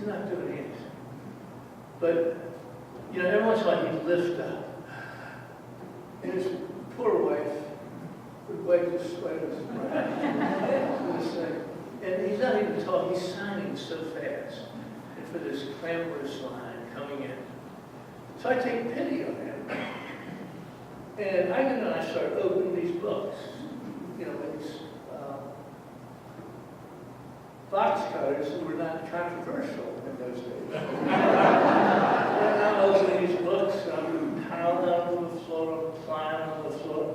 He's not doing anything. But, you know, every once in a while he'd lift up. And his poor wife would wipe the sweat with his brow. And he's not even talking, he's signing so fast. And for this clamorous line coming in. So I take pity on him. And I go and I start opening these books. You know, these box cutters who were not controversial in those days. And I'm opening these books, and I'm piling them on the floor, flying on the floor,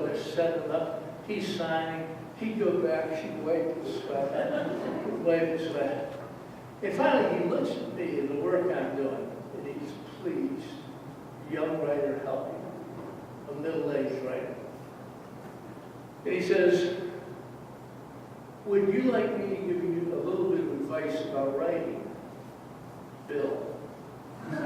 they're setting them up. He's signing, he'd go back, she'd wipe the sweat. And finally he looks at me and the work I'm doing, and he's pleased. Young writer helping, a middle-aged writer. And he says, would you like me to give you a little bit of advice about writing, Bill? And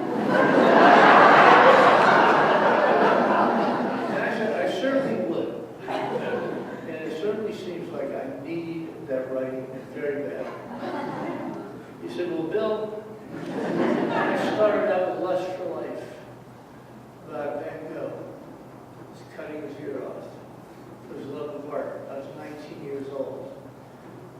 I said, I certainly would. And it certainly seems like I need that writing very bad. He said, well, Bill, I started out with Lust for Life about Van Gogh. He's cutting his ear off for his love of art. I was 19 years old.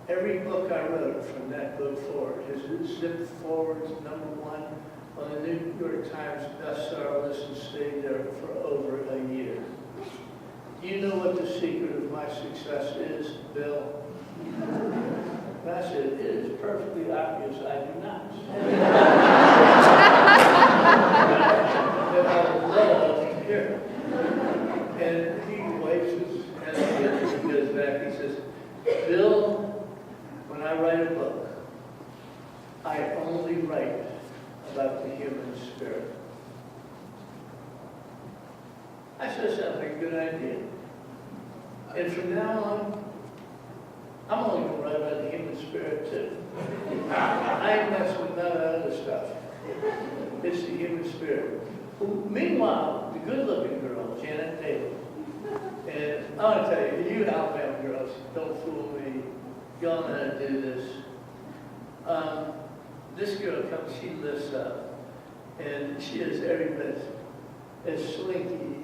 Every book I wrote from that book forward has zipped forward to #1 on the New York Times bestseller list and stayed there for over a year. Do you know what the secret of my success is, Bill? And I said, it is perfectly obvious I do not. But I would love to hear it. And he wipes his hands and goes back. He says, Bill, when I write a book, I only write about the human spirit. I said, that sounds like a good idea. And from now on, I'm only going to write about the human spirit too. I ain't messing with none of that other stuff. It's the human spirit. Meanwhile, the good-looking girl, Janet Taylor, and I want to tell you, you Alabama girls, don't fool me. Y'all know how to do this. This girl comes, she lifts up, and she is every bit as slinky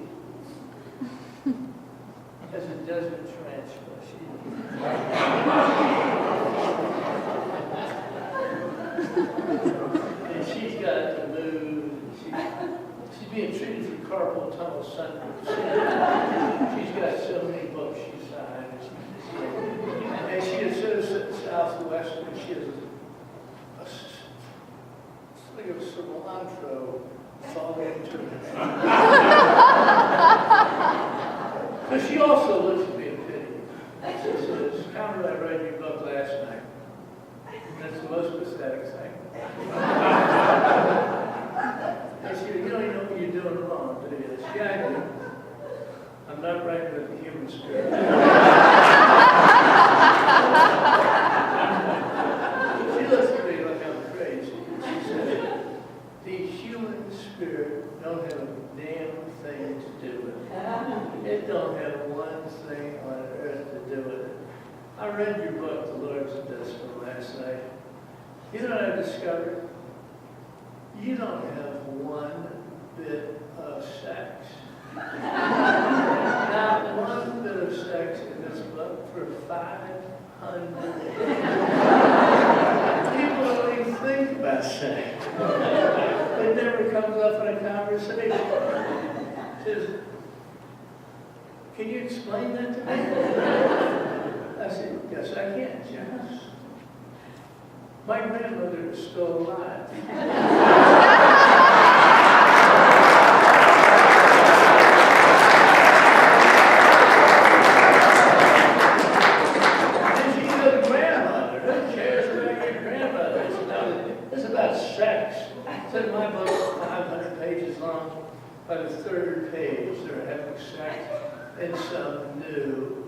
as a desert tarantula. And she's got to move. She's being treated for carpal tunnel syndrome. She's got so many books she's signed. And she is so southwestern. She has like a cilantro falling into her. So she also looks at me in pity. She says, Conroy, I read your book last night. That's the most pathetic thing. And she said, you don't even know what you're doing wrong, do you? Yeah, I do. I'm not writing with the human spirit. She looks at me like I'm crazy. She said, the human spirit don't have a damn thing to do with it. It don't have one thing on earth to do with it. I read your book, The Lord's Discipline, last night. You know what I discovered? You don't have one bit of sex. Not one bit of sex in this book for 500 years. People don't even think about sex. It never comes up in a conversation. She says, can you explain that to me? I said, yes, I can, Janice. My grandmother is still alive. And she's a grandmother. Who cares about your grandmother? It's about sex. It said my book is 500 pages long. By the third page, they're having sex in some new,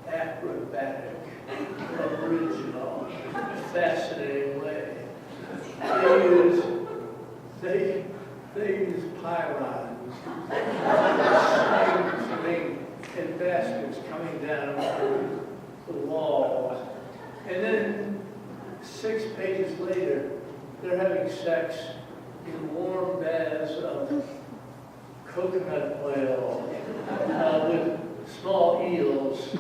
acrobatic, original, fascinating way. They use pylons, and baskets coming down the walls, and then 6 pages later, they're having sex in warm baths of coconut oil with small eels.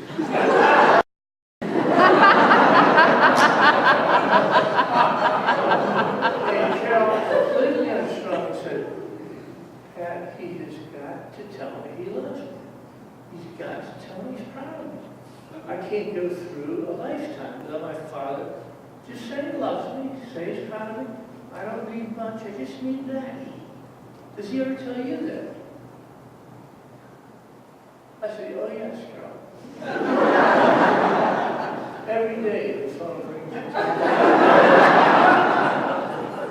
And Carol completely unstrung said, Pat, he has got to tell me he loves me. He's got to tell me he's proud of me. I can't go through a lifetime without my father just say he loves me, say he's proud of me. I don't need much, I just need that. Does he ever tell you that? I said, oh yes, Carol. Every day the phone rings.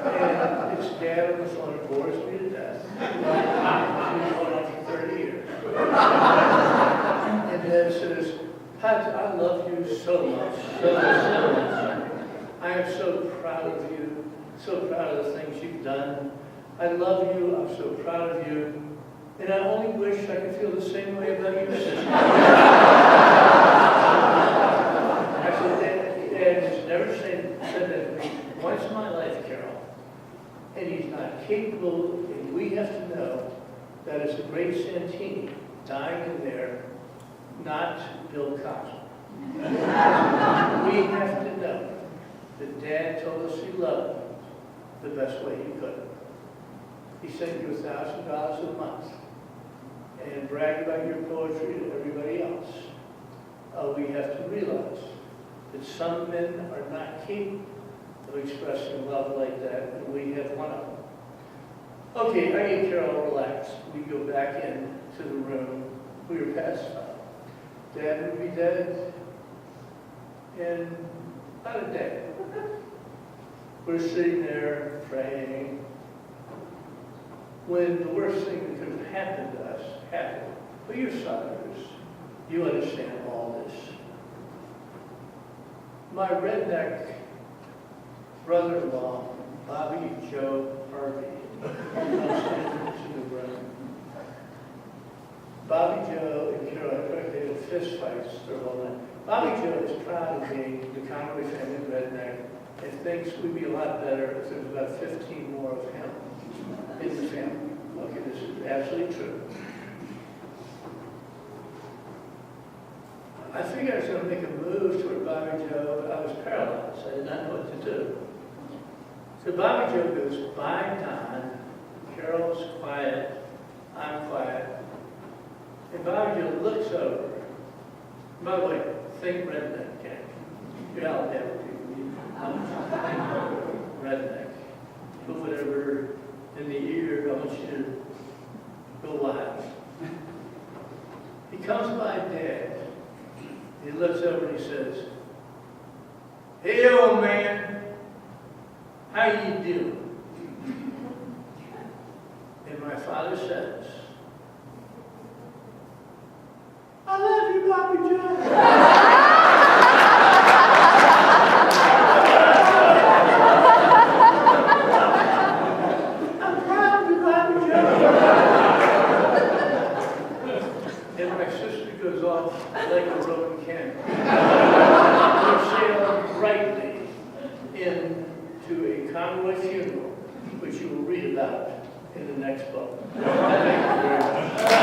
And it's Dad on the phone who bores me to death. He's been going on for 30 years. And Dad says, Pat, I love you so much, so much. I am so proud of you, so proud of the things you've done. I love you, I'm so proud of you. And I only wish I could feel the same way about you, sister. I said, Dad has never said that to me once in my life, Carol. And he's not capable, and we have to know that it's a great Santini dying in there, not Bill Cosby. We have to know that Dad told us he loved me the best way he could. He sent you $1,000 a month and bragged about your poetry to everybody else. We have to realize that some men are not capable of expressing love like that, and we have one of them. Okay, I get Carol relaxed. We go back into the room. We were pacified. Dad would be dead in about a day. We're sitting there praying when the worst thing that could have happened to us happened. But you're Southerners. You understand all this. My redneck brother-in-law, Bobby Joe Harvey, Bobby Joe and Carol, they had fist fights their whole life. Bobby Joe is proud of being the Conroy family redneck and thinks we'd be a lot better if there was about 15 more of him in the family. Okay, this is absolutely true. I figured I was going to make a move toward Bobby Joe, but I was paralyzed. I did not know what to do. So Bobby Joe goes, bye, Don. Carol's quiet. I'm quiet. And Bobby Joe looks over. By the way, think redneck, okay? You're Alabama people. Redneck. Put whatever in the ear, I want you to go wild. He comes by Dad. He looks over and he says, hey, old man, how you doing? And my father says, I love you, Bobby Joe. Like a Roman candle. We sail brightly into a Conroy funeral, which you will read about in the next book. Thank you very much.